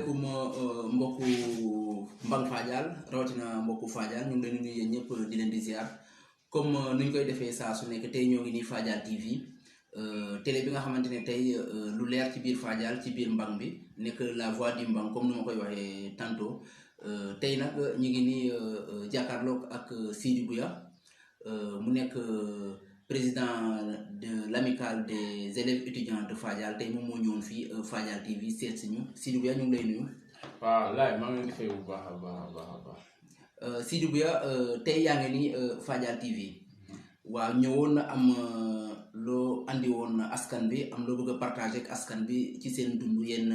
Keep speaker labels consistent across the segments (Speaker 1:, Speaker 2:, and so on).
Speaker 1: asalaamaaleykum mbokku Mbang Fadial rawatina mbokku Fadial ñu ngi leen di nuyu yéen ñëpp di leen di ziar comme nu ñu koy defee saa su nekk tey ñoo ngi nii Fadial TV télé bi nga xamante ne tey lu leer ci biir Fadial ci biir Mbang bi nekk la voix du Mbang comme ni ma koy waxee tantôt tey nag ñu ngi nii jàkkaarloog ak Sidi Bouya mu nekk président de l'amicale des élèves étudiants de Fadial tey moom moo ñëwoon fii Fadial TV seet si ñu Sidi Bouya ñu ngi lay nuyu.
Speaker 2: waaw laay maa ngi leen di fay bu baax a baax.
Speaker 1: Sidi Bouya tey yaa ngi ni Fadial TV waaw ñëwoon am loo andi woon askan bi am loo bëgg a partager ak askan bi ci seen dund yenn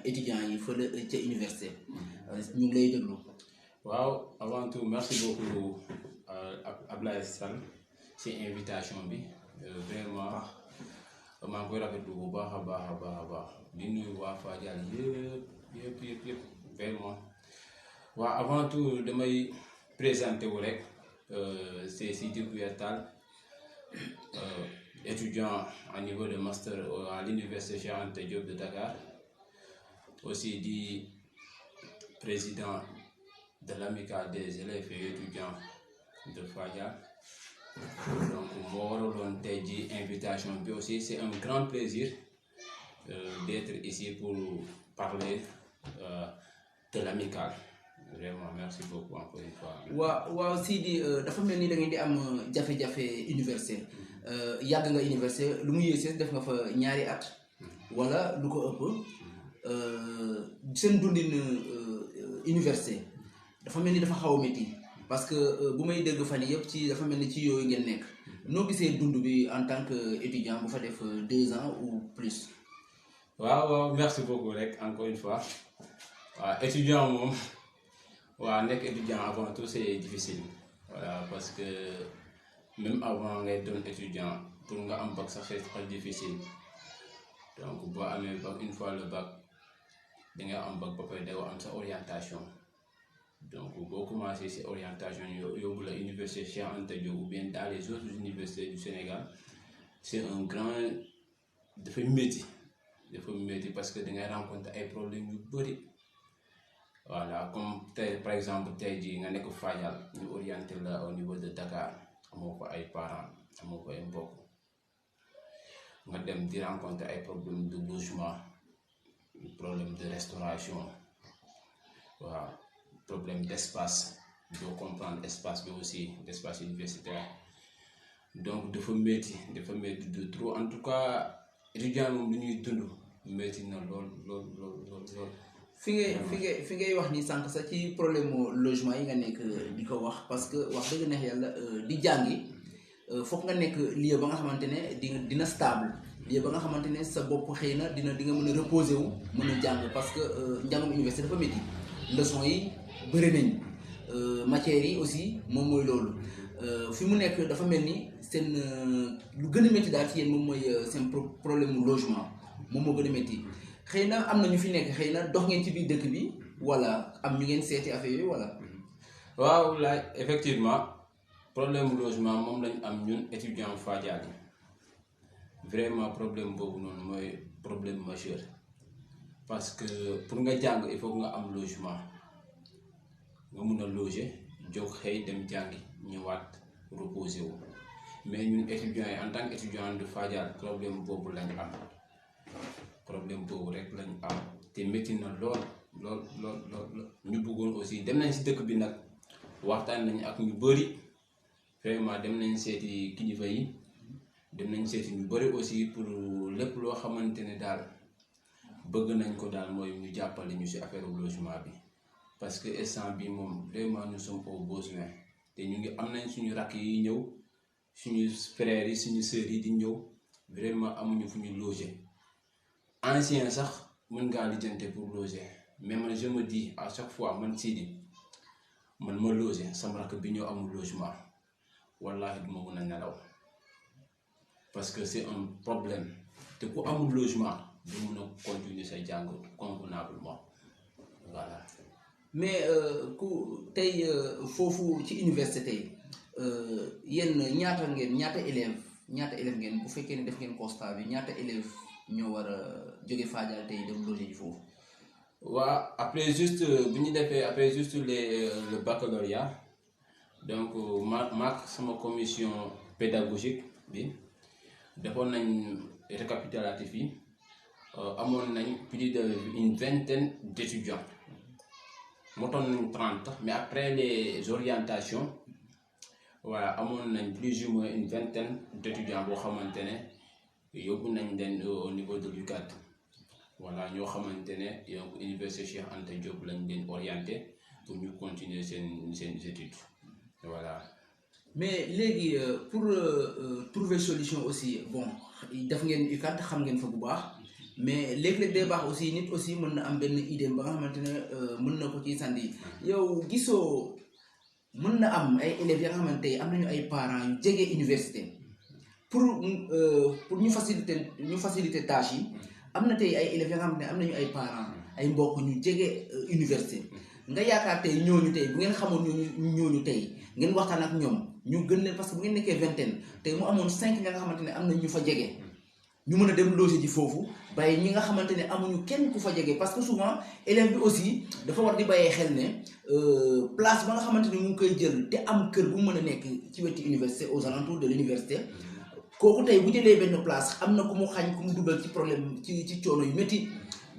Speaker 1: étudiants yi fële ca université ñu ngi lay déglu.
Speaker 2: waaw avant tout merci beaucoup Ablaye Sall ci invitation bi vraiment maa ngi koy rafetlu bu baax a baax di nuyu waa Fadial yëpp vraiment waaw avant tout damay présenter wu rek c'est Sidi Bouya Tall étudiant à niveau de master à l'université Cheikh Anta Diop de Dakar, aussi dit président de l'amicale des élèves et étudiants de Fadial. Donc moo waraloon tey ji invitation bi aussi c'est un grand plaisir d'être ici pour parler de l'amicale. Vraiment merci beaucoup encore une fois.
Speaker 1: waaw Sidi dafa mel ni da ngeen di am jafe-jafe université yàgg nga université lu mu yéesee def nga fa ñaari at wala lu ko ëpp seen dundin université dafa mel ni dafa xaw a métti parce que bu may dégg fan yii yëpp ci dafa mel ni ci yooyu ngeen nekk noo gisee dund bi en tant que étudiant bu fa def 2 ans ou plus.
Speaker 2: waaw merci beaucoup rek encore une fois waaw étudiant moom. waaw nekk étudiant avant tout c'est difficile voilà parce que même avant ngay doon étudiant pour nga am bac sax c'est très difficile donc boo amee bac une fois le bac di nga am bac ba pare da am sa orientation donc boo commencé ci orientation yóbbu la université Cheikh Anta Diop ou bien dans les autres universités du Sénégal c'est un grand dafa métti parce que da ngay rencontrer ay problèmes yu bari. Voilà comme tey par exemple tey jii nga nekk Fadial ñu orienté la au niveau de Dakar amoo ko ay parents amoo ko ay mbokk nga dem di rencontrer ay problème de logement problème de restauration waaw problème d'espace doo comprendre espace bi aussi l'espace universitaire donc dafa métti de trop en tout cas étudiant moom lu ñuy dund métti na lool.
Speaker 1: fi ngay wax ni sànq sax ci problème logement yi nga nekk di ko wax parce que wax dëgg neex yàlla di jàngi foog nga nekk lieu ba nga xamante ne dina stable lieu ba nga xamante ne sa bopp xëy na di nga mën a reposer wu mën a jàng parce que njàngum université dafa métti leçon yi bëri nañ matières yi aussi moom mooy loolu fi mu nekk dafa mel ni seen lu gën a métti daal ci yéen moom mooy seen problème mu logement moom moo gën a métti. xëy na am na ñu fi nekk xëy na dox ngeen ci biir dëkk bi wala am ñu ngeen seeti affaire yooyu wala.
Speaker 2: waaw laaj effectivement problème logement moom lañ am ñun étudiant Fadial yi vraiment problème boobu noonu mooy problème majeur parce que pour nga jàng il faut nga am logement nga mun a loger jóg xëy dem jàngi ñëwaat reposer wu mais ñun étudiants yi en tant que étudiant de Fadial problème boobu lañ am. problème boobu rek lañu am te métti na lool ñu bëggoon aussi dem nañ ci dëkk bi nag waxtaan nañ ak ñu bari vraiment dem nañ seeti kilifa yi dem nañ seeti ñu bari aussi pour lépp loo xamante ne daal bëgg nañ ko daal mooy ñu jàppale ñu ci affaire logement bi parce que instant bi moom vraiment nous sommes au besoin te ñu ngi am nañ suñu rakk yi ñëw suñu frères yi suñu sœurs yi di ñëw vraiment amuñu fu ñu loger. Ancien sax mën ngaa lijjante pour loger mais man je me dis à chaque fois man Sidi man ma loger sama rakk bi ñëw amul logement wallahi duma mën a nelaw parce que c'est un problème te ku amul logement du mën a continuer sa jàng convenablement voilà.
Speaker 1: mais ku tey foofu ci université tey yéen ñaata élèves ngeen bu fekkee ne def ngeen constat bi ñaata élèves ñoo war a jóge Fadial tey dem loger ji foofu.
Speaker 2: waa après juste bu ñu defee après juste le baccalauréat donc maak sama commission pédagogique bi defoon nañ récapitulatif yi amoon nañ plus d'une vingtaine d'étudiants motoon nañ 30 mais après les orientations voilà amoon nañ plus ou moins une vingtaine d'étudiants boo xamante ne yóbbu nañ leen au niveau de l'UCAD voilà ñoo xamante ne donc université Cheikh Anta Diop lañ leen orienté pour ñu continuer seen études voilà.
Speaker 1: mais léegi pour trouver solution aussi bon def ngeen UCAD xam ngeen fa bu baax mais léeg-léeg day baax aussi nit aussi mën na am benn idée ba nga xamante ne mën na ko ci sandi yow gisoo mën na am ay élèves ya nga xamante ne am nañu ay parents yu jege université pour ñu faciliter tâche yi am na tey ay élèves ya nga xamante ne am nañu ay parents ay mbokk ñu jege université nga yaakaar tey ñooñu tey bu ngeen xamoon ñooñu tey ngeen waxtaan ak ñoom ñu gën leen parce que bu ngeen nekkee vingtaine tey mu amoon 5 ña nga xamante ne am na ñu fa jege ñu mën a dem loger ji foofu bàyyi ñi nga xamante ne amuñu kenn ku fa jege parce que souvent élève bi aussi dafa war di bàyyee xel ne place ba nga xamante ne mu ngi koy jël te am kër bu mën a nekk ci wetu université aux alentours de l'université kooku tey bu jëlee benn place am na ku mu xañ ku mu dugal ci problème ci coono yu métti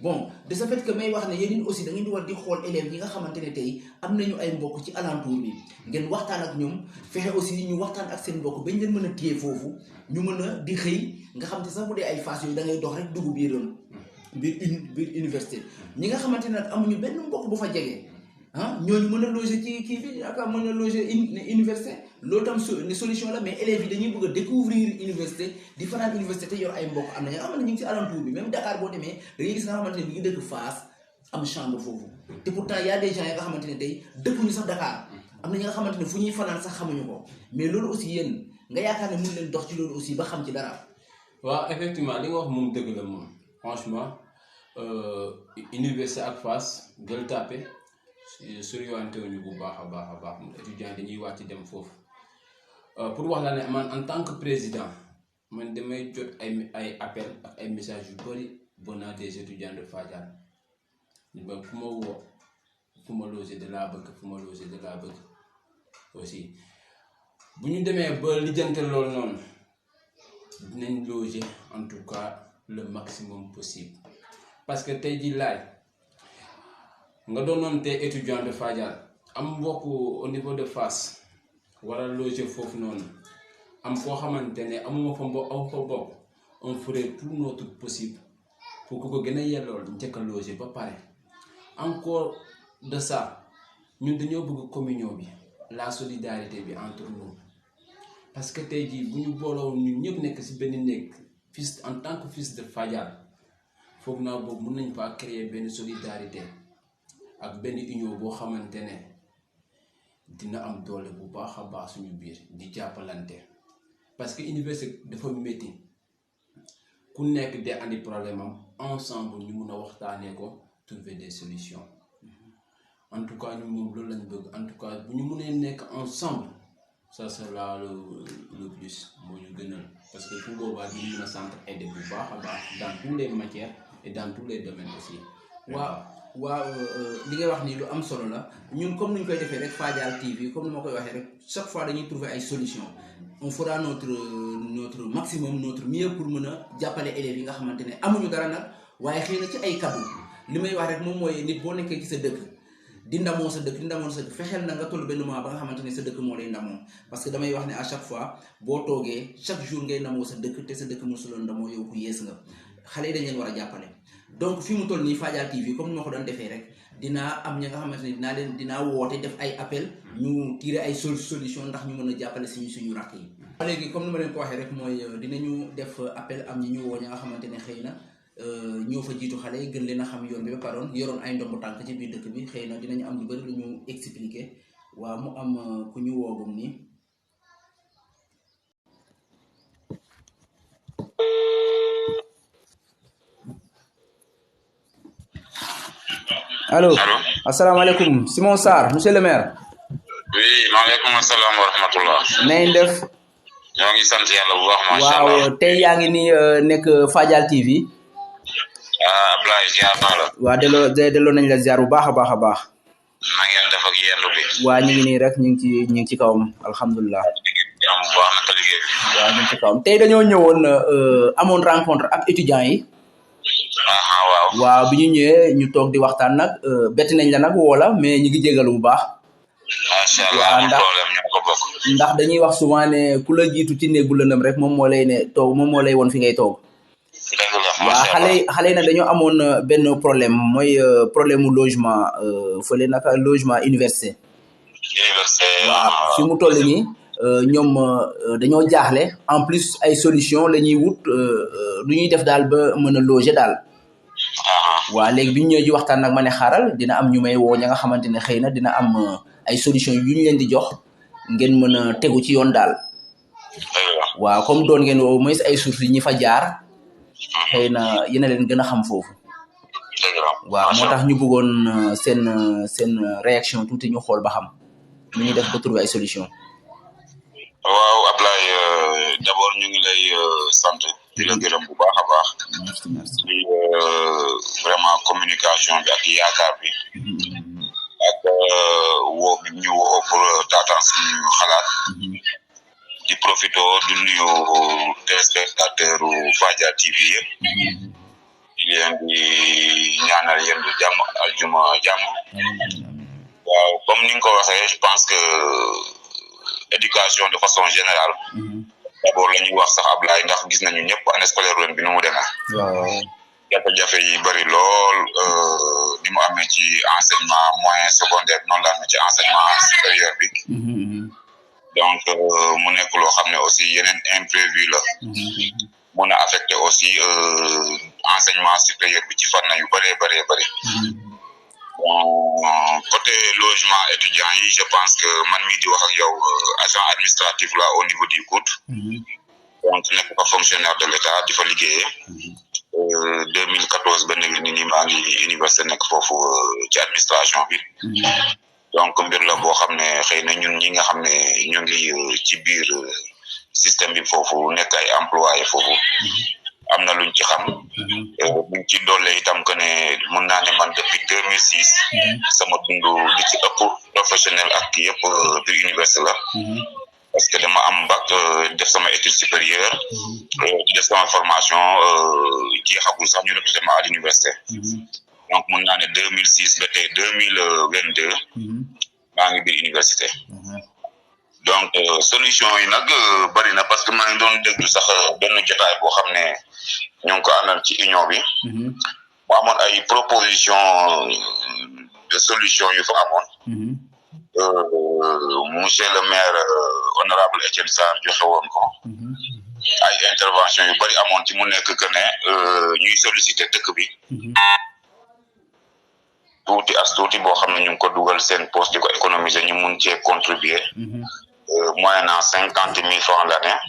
Speaker 1: bon de ce fait que may wax ne yéen aussi da ngeen di war di xool élèves yi nga xamante ne tey am nañu ay mbokk ci alentour bi ngeen waxtaan ak ñoom fexe aussi ñu waxtaan ak seen mbokk bañ leen mën a téye foofu ñu mën a di xëy nga xam te sax bu dee ay phase yooyu da ngay dox rek dugg biir université ñi nga xamante ne nag amuñu benn mbokk bu fa jege ñooñu mën a loger ci kii bi yaakaar mën a loger université loolu tam solution la mais élèves yi dañuy bëgg a découvrir université di fanaan université te yor ay mbokk am na ñoo xamante ne ñu ngi ci alentour bi même Dakar boo demee da ngay gis nga xamante ne bi ngi dëkk Fass am chambre foofu te pourtant y a des gens yi nga xamante ne tey dëkkuñu sax Dakar am na ñi nga xamante ne fu ñuy fanaan sax xamuñu ko mais loolu aussi yéen nga yaakaar ne mën leen dox ci loolu aussi ba xam ci dara.
Speaker 2: waaw effectivement li nga wax moom dëgg la moom franchement université ak Fass Gueule Tapée soriwante wuñu bu baax a baax étudiants dañuy wàcc dem foofu pour wax la ne man en tant que président man damay jot ay appel ak ay messages yu bëri venant des étudiants de Fadial ba fu ma woo fu ma loger de laa bëgg aussi bu ñu demee ba lijjante loolu noonu dinañ loger en tout cas le maximum possible parce que tey jii laay nga doonoon te étudiant de Fadial am mbokk au niveau de Fass war a loger foofu noonu am foo xamante ne amuma fa mbokk on ferait tout notre possible pour que ko gën a yellool njëkk a loger ba pare encore de ça ñun dañoo bëgg communion bi la solidarité bi entre nous parce que tey jii bu ñu booloo ñun ñëpp nekk ci benn néeg fils en tant que fils de Fadial foog naa boobu mën nañ fa créer benn solidarité ak benn union boo xamante ne dina am doole bu baax a baax suñu biir di jàppalante parce que université dafa métti ku nekk de andi problème am ensemble ñu mun a waxtaanee ko trouver des solutions en tout cas ñu moom loolu lañ bëgg en tout cas bu ñu mënee nekk ensemble ça sera le plus moo ñu gënal parce que pour boobaa ñu mën a s'entraider bu baax a baax dans toutes les matières et dans tous les domaines aussi.
Speaker 1: waaw li ngay wax nii lu am solo la ñun comme ni ñu koy defee rek Fadial TV comme ni ma koy waxee rek chaque fois dañuy trouver ay solutions on fera notre maximum notre mieux pour mën a jàppale élèves yi nga xamante ne amuñu dara nag waaye xëy na ci ay kaddu li may wax rek moom mooy nit boo nekkee ci sa dëkk di ndamoo sa dëkk fexeel na nga toll benn moment ba nga xamante ne sa dëkk moo lay ndamoo parce que damay wax ne à chaque fois boo toogee chaque jour ngay ndamoo sa dëkk te sa dëkk mosuloon ndamoo yow ku yees nga xale yi dañ leen war a jàppale. donc fi mu toll nii Fadial TV comme ni ma ko doon defee rek dinaa am ña nga xamante ne dinaa woote def ay appel ñu tirer ay solution ndax ñu mën a jàppale suñu rakk yi. léegi comme ni ma leen ko waxee rek mooy dinañu def appel am ñi ñu woo ña nga xamante ne xëy na ñoo fa jiitu xale yi gën leen a xam yoon bi ba paroon yoroon ay ndomb tànk ci biir dëkk bi xëy na dinañu am lu bëri lu ñu expliquer waaw mu am ku ñu woogum nii. allo asalaamaaleykum Simon Sarr monsieur le maire.
Speaker 3: oui maaleykum salaam wa rahmatullah.
Speaker 1: na ngeen def.
Speaker 3: ñoo ngi sant yàlla bu baax. macha allah
Speaker 1: waaw tey yaa ngi nii nekk Fadial TV.
Speaker 3: Ablaye ziar naa la.
Speaker 1: waa delloo nañ la ziar bu baax a baax a baax.
Speaker 3: na ngeen def ak yendu bi.
Speaker 1: waa ñu ngi nii rek ñu ngi ci kawam alhamdulilah.
Speaker 3: jàmm bu baax naka liggéey bi.
Speaker 1: waaw ñu ngi ci kawam tey dañoo ñëwoon amoon rencontre ak étudiants yi.
Speaker 3: waaw.
Speaker 1: waaw bi ñu ñëwee ñu toog di waxtaan nag bett nañ la nag woo la mais ñu ngi jégalu bu baax.
Speaker 3: macha allah amul problème ñoo ko bokk.
Speaker 1: ndax dañuy wax souvent ne ku la jiitu ci néeg bu lëndëm rek moom moo lay ne toog moom moo lay woon fi ngay toog.
Speaker 3: dëgg la
Speaker 1: waaw xale yi nag dañoo amoon benn problème mooy problème mu logement fële naka logement université. waaw fi mu toll nii ñoom dañoo jaaxle en plus ay solution la ñuy wut lu ñuy def daal ba mën a loger daal. waaw léegi bi ñu ñëwee ji waxtaan nag ma ne xaaral dina am ñu may woo ña nga xamante ne xëy na dina am ay solution yu ñu leen di jox ngeen mën a tegu ci yoon daal. waaw comme doon ngeen au moins ay sources yi ñi fa jaar xëy na yéen a leen gën a xam foofu. waaw moo tax ñu bëggoon seen réaction tuuti ñu xool ba xam nu ñuy def ba trouver ay solution.
Speaker 3: waaw Ablaye d'abord ñu ngi lay sant di la gërëm bu baax a baax. di vraiment communication bi ak yaakaar bi. ak woo bi ñu woo pour taataan suñu xalaat. di profito du nuyu téléspectateur Fadial TV yëpp. di leen di ñaanal yéen du jàmm aljuma jàmm. waaw comme ni nga ko waxee je pense que éducation de façon générale. d'abord la ñuy wax sax Ablaye ndax gis nañu ñëpp année scolaire ren bi nu mu demee.
Speaker 1: waaw
Speaker 3: jafe-jafe yi bëri lool ni mu amee ci enseignement moyen secondaire noonu la amee ci enseignement supérieur bi. donc mu nekk loo xam ne aussi yeneen imprévu la. mun a affecté aussi enseignement supérieur bi ci fànn yu bëree bëri. bon côté logement étudiant yi je pense que man mii di wax ak yow agent administratif la au niveau du COUD. donc nekk fa fonctionnaire de l'État di fa liggéeyee. 2014 ba léegi nii maa ngi université nekk foofu ci administration bi. donc mbir la boo xam ne xëy na ñun ñi nga xam ne ñu ngi ci biir système bi foofu nekk ay employé foofu. am na luñ ci xam. buñ ci doole itam que ne mën naa ne man depuis 2006. sama dund li ci ëpp professionnel ak yëpp biir université la. parce que dama am bac def sama étude supérieure. def sama formation jeexagul sax ñu recruté ma à l'université. donc mën naa ne 2006 ba tey 2022. maa ngi biir université. donc solution yi nag bari na parce que maa ngi doon déglu sax benn jotaay boo xam ne ñu ngi ko amal ci union bi. mu amoon ay proposition de solution yu fa amoon. monsieur le maire honorable Etienne Sarr joxe woon ko. ay intervention yu bari amoon ci mu nekk que ne ñuy solliciter dëkk bi. tuuti boo xam ne ñu ngi ko dugal seen poste di ko économiser ñu mun cee contribuer. moyennant 50,000 francs l'année.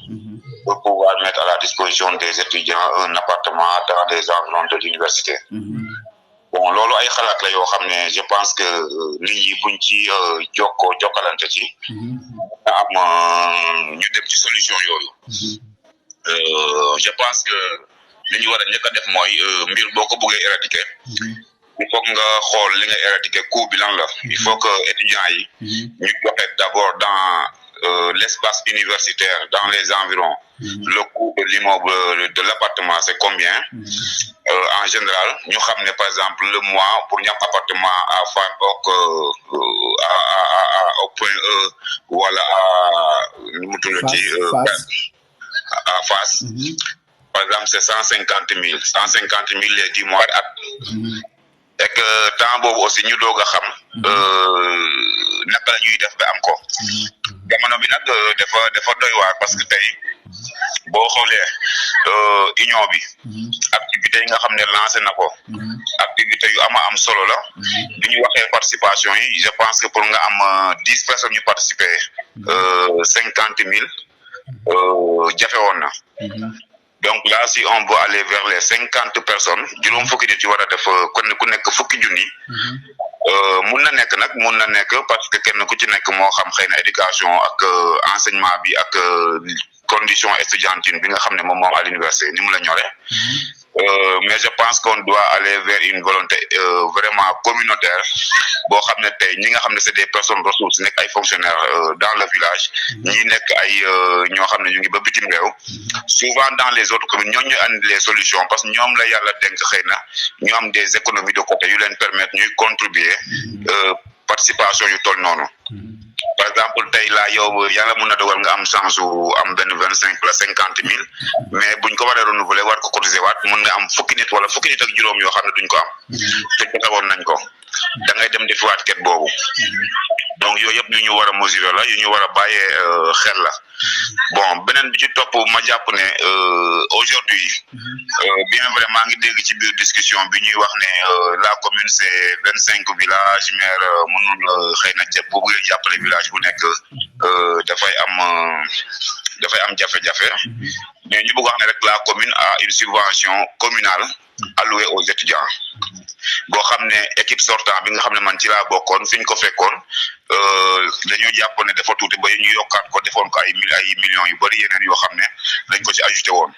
Speaker 3: pour pouvoir mettre à la disposition des étudiants un appartement dans les environs de l'université. bon loolu ay xalaat la yoo xam ne je pense que nit ñi buñ ci jokkalante ci. am ñu dem ci solution yooyu. je pense que li ñu war a njëkk a def mooy mbir boo ko bëggee éradiquer. il faut nga xool li nga éradiquer coût bi lan la. il faut que étudiants yi. ñu joxe d'abord dans l'espace universitaire dans les environs. le coût de l'immeuble de l'appartement c'est combien. En général ñu xam ne par exemple le mois pour ñu am appartement à Fann au point E wala à nu mu tuddati à Fass. par exemple c'est 150,000 les 10 mois at. et que temps boobu aussi ñu doog a xam naka la ñuy def ba am ko. jamono bi nag dafa doy waar parce que tey boo xoolee union bi activité yi nga xam ne lancé na ko activité yu am solo la bi ñu waxee participation yi je pense que pour nga am 10 personnes ñu participer 50,000 jafe woon na. donc là si on veut aller vers les 50 personnes juróom fukki nit yi war a def ku nekk fukki junni. mun na nekk parce que kenn ku ci nekk moo xam xëy na éducation ak enseignement bi ak condition estudiantine bi nga xam ne moom à l'université ni mu la ñore. mais je pense qu'on doit aller vers une volonté vraiment communautaire boo xam ne tey ñi nga xam ne c'est des personnes ressources nekk ay fonctionnaires dans le village ñi nekk ay ñoo xam ne ñu ngi ba bitim réew souvent dans les autres communes ñoo ñuy andi les solutions parce que ñoom la yàlla dénk xëy na ñu am des économies de côté yu leen permettre ñuy contribuer participation yu toll noonu par exemple tey laa yow yàlla mun na dogal nga am chance am benn 25 wala 50,000 mais buñ ko waree renouveler war ko cotiser waat mun nga am fukki nit wala fukki nit ak juróom yoo xam ne duñ ko am te jotawoon nañ ko da ngay dem defiwaat ket boobu donc yooyu yëpp yu ñu war a mesurer la yu ñu war a bàyyee xel la bon beneen bi ci topp ma jàpp ne aujourd'hui bien vrai maa ngi dégg ci biir discussion bi ñuy wax ne la commune c'est 25 villages maire mënul xëy na bu bëggee jàppale village bu nekk dafay am jafe-jafe mais ñu bëgg wax ne rek la commune a une subvention communale allouée aux étudiants boo xam ne équipe sortant bi nga xam ne man ci laa bokkoon fi ñu ko fekkoon dañoo jàpp ne dafa tuuti ba ñu yokkaat ko defoon ko ay millions yu bari yeneen yoo xam ne dañ ko ci ajouté woon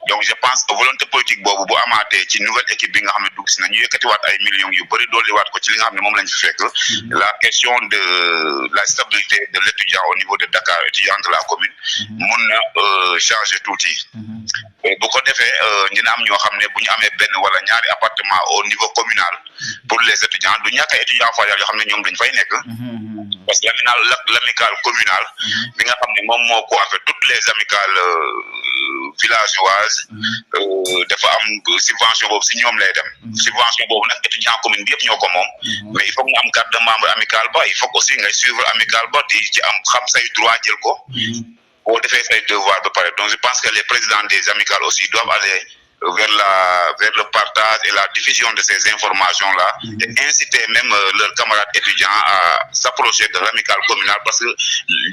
Speaker 3: donc je pense que volonté politique boobu bu amaatee ci nouvelle équipe bi nga xam ne dugg si na ñu yëkkatiwaat ay millions yu bari dolliwaat ko ci li nga xam ne moom lañ fi fekk la question de la stabilité de l'étudiant au niveau de Dakar étudiant de la commune mun na changer tuuti bu ko defee dina am ñoo xam ne bu ñu amee benn wala ñaari appartement au niveau communal pour les étudiants du ñàkk ay étudiants Fadial yoo xam ne ñoom dañ fay nekk parce que l'amicale communale bi nga xam ne moom moo ko fait toutes les amicales villageoises dafa am subvention boobu si ñoom lay dem subvention boobu nag étudiant commune bi yëpp ñoo ko moom mais il faut nga am carte de membre amicale ba il faut aussi ngay suivre amicale ba di ci am xam say droit jël ko boo defee say devoir ba pare donc je pense que les présidents des amicales aussi doivent aller vers le partage et la diffusion de ces informations-là et inciter même leurs camarades étudiants à s'approcher de l'amicale communale parce que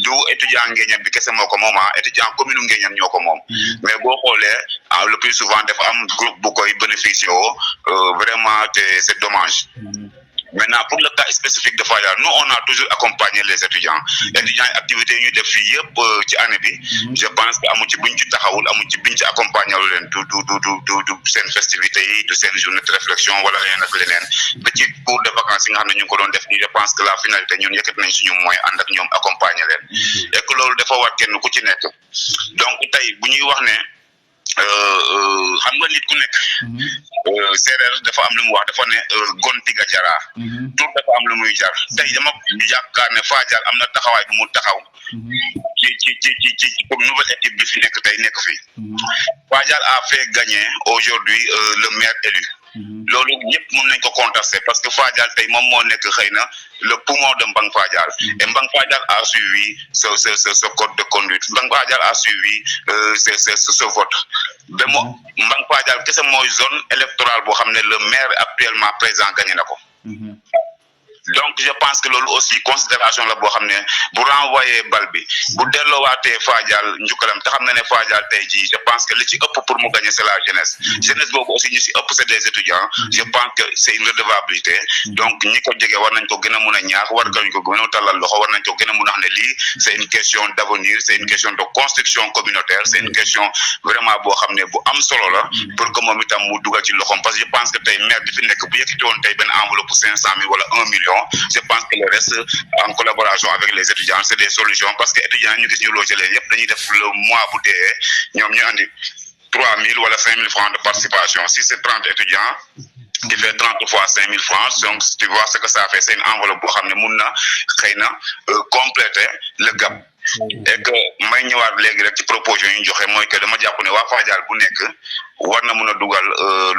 Speaker 3: du étudiant Nguéniène bi kese moo ko moom étudiant commune Nguéniène ñoo ko moom mais boo xoolee le plus souvent dafa am groupe bu koy bénéficier vraiment c'est dommage. Maintenant, pour le cas spécifique de Fadial, nous, on a toujours accompagné les étudiants. Étudiants, activités, nous, des filles, ci année bi, je pense que amu ci buñ ci taxawul, amu ci buñ ci accompagner leen du seen festivités yi, du seen journée de réflexion, wala rien ak leneen. Ba ci cours de vacances yi nga xam ne ñu ko doon def nii, je pense que la finalité ñun yëkkat nañ suñu moyen ànd ak ñoom accompagner leen. Et que loolu dafa war kenn ku ci nekk. Donc tey bu ñuy wax ne xam nga nit ku nekk séeréer dafa am lu mu wax dafa ne gontiga jaraa tur dafa am lu muy jar tey dama yaakaar ne Fadial am na taxawaay bu mu taxaw ci pour nouvelle équipe bi fi nekk tey nekk fi Fadial a fait gagner aujourd'hui le maire élu loolu ñëpp mën nañ ko contester parce que Fadial tey moom moo nekk xëy na le poumon de Mbang Fadial et Mbang Fadial a suivi ce code de conduite Mbang Fadial a suivi ce vote ba Mbang Fadial kese mooy zone électorale boo xam ne le maire actuellement présent gagné na ko donc je pense que loolu aussi considération la boo xam ne bu renvoyer bal bi bu delloowaatee Fadial njukkalam te xam na ne Fadial tey jii je pense que li ci ëpp pour mu gagner c'est la jeunesse boobu aussi ñu si ëpp c'est des étudiants je pense que c'est une redevabilité donc ñi ko jege war nañ ko gën a mun a ñaax war nañ ko gën a tallal loxo war nañ ko gën a mun a xam ne lii c'est une question d'avenir c'est une question de construction communautaire c'est une question vraiment boo xam ne bu am solo la pour que moom itam mu dugal ci loxoom parce que je pense que tey maire bi fi nekk bu yëkkati woon tey benn enveloppe 500,000 wala 1 million je pense que le reste en collaboration avec les étudiants c'est des solutions parce que étudiants ñu gis ñu loger leen yëpp dañuy def le mois bu dee ñoom ñu andi 3,000 wala 5,000 francs de participation si c'est 30 étudiants qui fait 30 fois 5,000 francs donc tu vois ce que ça fait c'est une enveloppe boo xam ne mun na xëy na compléter le gap et que may ñëwaat léegi rek ci proposition yi ñu joxe mooy que dama jàpp ne waa Fadial bu nekk war na mun a dugal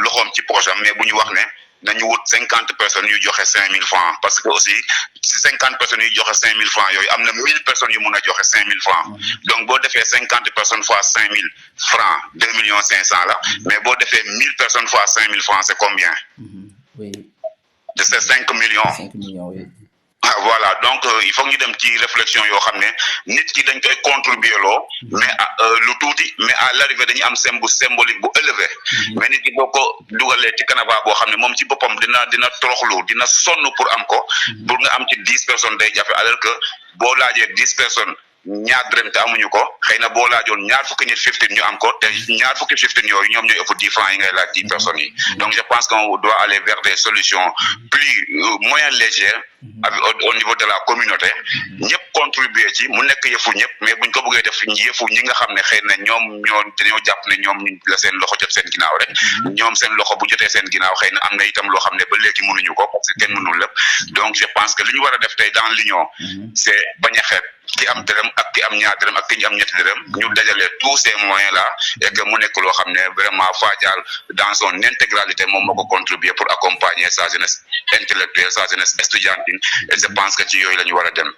Speaker 3: loxoom ci poche am mais bu ñu wax ne nañu wut 50 personnes yu joxe 5,000 francs parce que aussi si 50 personnes yu joxe 5,000 francs yooyu am na 1,000 personnes yu mun a joxe 5,000 francs donc boo defee 50 personnes fois 5,000 francs 2,500,000 la mais boo defee 1,000 personnes fois 5,000 francs c'est combien?
Speaker 1: Oui.
Speaker 3: C'est 5 millions.
Speaker 1: 5 millions, oui.
Speaker 3: Voilà donc il faut ñu dem ci réflexion yoo xam ne nit ki dañ koy contribuer loo mais lu tuuti mais à l'arrivée dañuy am symbolique bu élevé mais nit ki boo ko dugalee ci canevas boo xam ne moom ci boppam dina toroxlu dina sonn pour am ko pour nga am ci 10 personnes day jafe alors que boo laajee 10 personnes ñaar dërëm te amuñu ko xëy na boo laajoon ñaar fukki nit 15 ñu am ko te ñaar fukki 15 yooyu ñoom ñooy ëpp 10 francs yi ngay laaj 10 personnes yi donc je pense qu'on doit aller vers des solutions plus moins légères au niveau de la communauté ñëpp contribuer ci mu nekk yëfu ñëpp mais buñ ko bëggee def yëfu ñi nga xam ne xëy na ñoom dañoo jàpp ne ñoom la seen loxo jot seen ginnaaw rek ñoom seen loxo bu jotee seen ginnaaw xëy na am na itam loo xam ne ba léegi mënuñu ko parce que kenn mënul lépp donc je pense que li ñu war a def tey dans l'union c'est bañ a xeet ki am dërëm ak ki am ñaar dërëm ak ki am ñetti dërëm ñu dajale tous ces moyens là et que mu nekk loo xam ne vraiment Fadial dans son intégralité moom moo ko contribuer pour accompagner sa jeunesse intellectuelle sa jeunesse estudiantine et je pense que ci yooyu la ñu war a dem.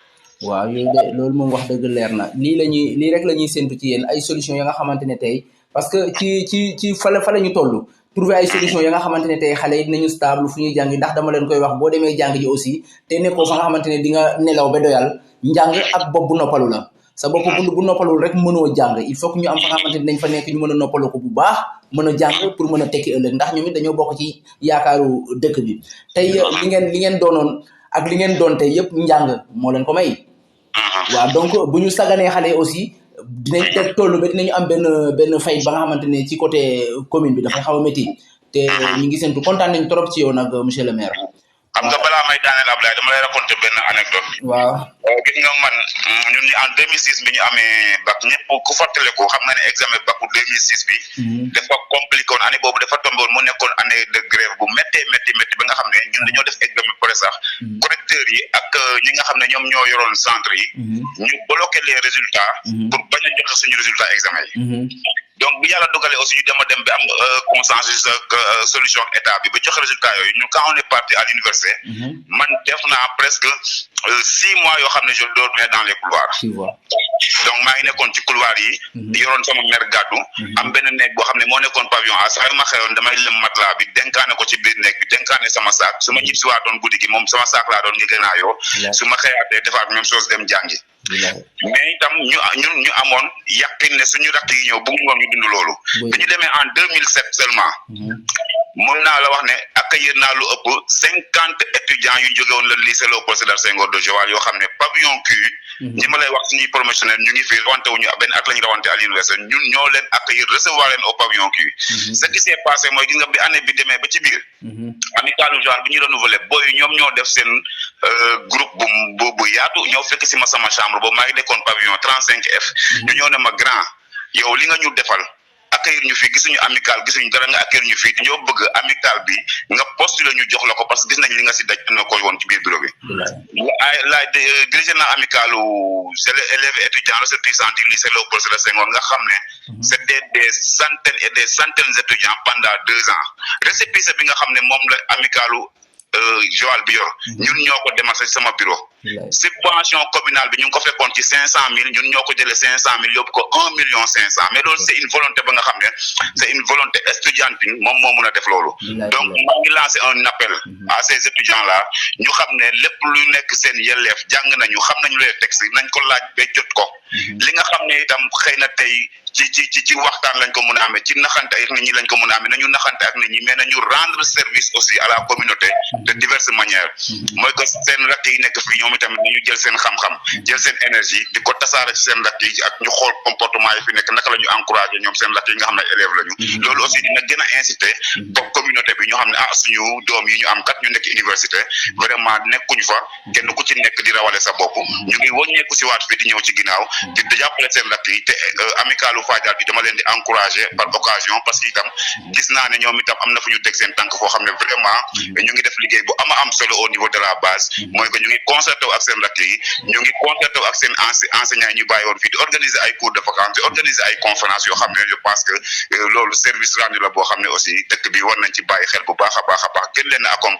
Speaker 1: waaw yooyu de loolu moom wax dëgg leer na lii rek la ñuy séntu ci yéen ay solution ya nga xamante ne tey parce que ci fa la ñu toll trouver ay solution ya nga xamante ne tey xale yi dinañu stable fu ñuy jàngi ndax dama leen koy wax boo demee jàng ji aussi te nekkoo fa nga xamante ne di nga nelaw ba doyal njàng ak bopp bu noppalu la sa bopp bu noppalul rek mënoo jàng il faut que ñu am fa nga xamante ne dañ fa nekk ñu mën a noppalu ko bu baax mën a jàng pour mën a tekki ëllëg ndax ñoom it dañoo bokk ci yaakaaru dëkk bi tey li ngeen doonoon ak li ngeen doon tey yëpp njàng moo leen ko may waaw donc bu ñu saganee xale aussi dinañ teg toll ba dinañu am benn fayit ba nga xamante ne ci côté commune bi dafay xaw a métti te ñu ngi séntu kontaan nañ trop ci yow nag monsieur le maire.
Speaker 3: xam nga balaa may daaneel Ablaye dama lay raconter benn anecdote.
Speaker 1: waaw
Speaker 3: gis nga man ñun en 2006 bi ñu amee bac ñëpp ku fàttaliku xam nga ne examen bac 2006 bi. dafa compliqué woon année boobu dafa tombé woon mu nekkoon année de grève bu métti ba nga xam ne ñun dañoo def examen pare sax. correcteurs yi ak ñi nga xam ne ñoom ñoo yoroon centre yi. ñu bloqué les résultats. pour bañ a joxe suñu résultat examen yi. donc bu yàlla dogalee aussi ñu dem ba am consensus solution état bi ba joxe résultat yooyu ñu quand on est parti à l'université man def naa presque 6 mois yoo xam ne je dormais dans les couloirs donc maa ngi nekkoon ci couloir yi yoroon sama mère gàddu am benn néeg boo xam ne moo nekkoon pavillon à saa yu ma xëyoon damay lëm matelas bi denkaane ko ci biir néeg bi denkaane sama saak su ma ñib si waa doon guddi gi moom sama saak laa doon ngi gënaayoo su ma xëyaatee defaat même chose dem jàngi mais itam ñu amoon yàqin ne suñu rakk yi ñëw bëgg woon ñu dund loolu bi ñu demee en 2007 seulement mën naa la wax ne accueillir naa lu ëpp 50 étudiants yu jóge woon le lycée Léopold Sédar Senghor de Joal yoo xam ne pavillon Q ñi ma lay wax suñuy promotionnaire ñu ngi fi rawante wuñu benn at la ñu rawante à l'université ñun ñoo leen accueillir recevoir leen au pavillon Q ce qui s'est passé mooy gis nga bi année bi demee ba ci biir amicalu Joal bi ñu renouvelé booy ñoom ñoo def seen groupe bu yaatu ñëw fekk si ma sama chambre boobu maa ngi dekkoon pavillon 35F ñu ñëw ne ma grand yow li nga ñu defal accueillir ñu fii gisuñu amical gisuñu dara nga accueillir ñu fii ñoo bëgg amical bi nga postuler ñu jox la ko parce que gis nañ li nga si daj na ko woon ci biir bureau bi la dirigé na amicalu élèves étudiants ressortissants du lycée Léopold Sédar Senghor nga xam ne c'était des centaines et des centaines d'étudiants pendant 2 ans récépissé bi nga xam ne moom la amicalu Joal bi yor ñun ñoo ko démarché sama bureau subvention communale bi ñu ngi ko fekkoon ci 500,000 ñun ñoo ko jëlee 500,000 yóbbu ko 1,5 million mais loolu c'est une volonté ba nga xam ne c'est une volonté estudiantine moom moo mun a def loolu donc maa ngi lancé un appel à ces étudiants là ñu xam ne lépp lu nekk seen yelleef jàng nañu xam nañu les textes nañ ko laaj ba jot ko li nga xam ne itam xëy na tey ci waxtaan lañ ko mën a amee ci naxante ak nit ñi lañ ko mën a amee nañu naxante ak nit ñi mais nañu rendre service aussi à la communauté de diverses manières mooy que seen rakk yi nekk fii ñoom itamit nañu jël seen xam-xam jël seen énergie di ko tasaare ci seen rakk yi ak ñu xool comportement yi fi nekk naka la ñu encouragé ñoom seen rakk yi nga xam ne élèves lañu loolu aussi dina gën a inciter bokk communauté bi ñoo xam ne suñu doom yi ñu am kat ñu nekk université vraiment nekkuñu fa kenn ku ci nekk di rawale sa bopp ñu ngi wàññeeku si waat fi di ñëw ci ginnaaw di jàppale seen rakk yi te amicalu Fadial bi dama leen di encourager par occasion parce que itam gis naa ne ñoom itam am na fu ñu teg seen tànk foo xam ne vraiment ñu ngi def liggéey bu am solo au niveau de la base mooy que ñu ngi concerté ak seen rakk yi ñu ngi concerté ak seen enseignants yi ñu bàyyi woon fii di organiser ay cours de vacances di organiser ay conférences yoo xam ne je pense que loolu service rendu la boo xam ne aussi dëkk bi war nañ ci bàyyi xel bu baax a baax gën leen a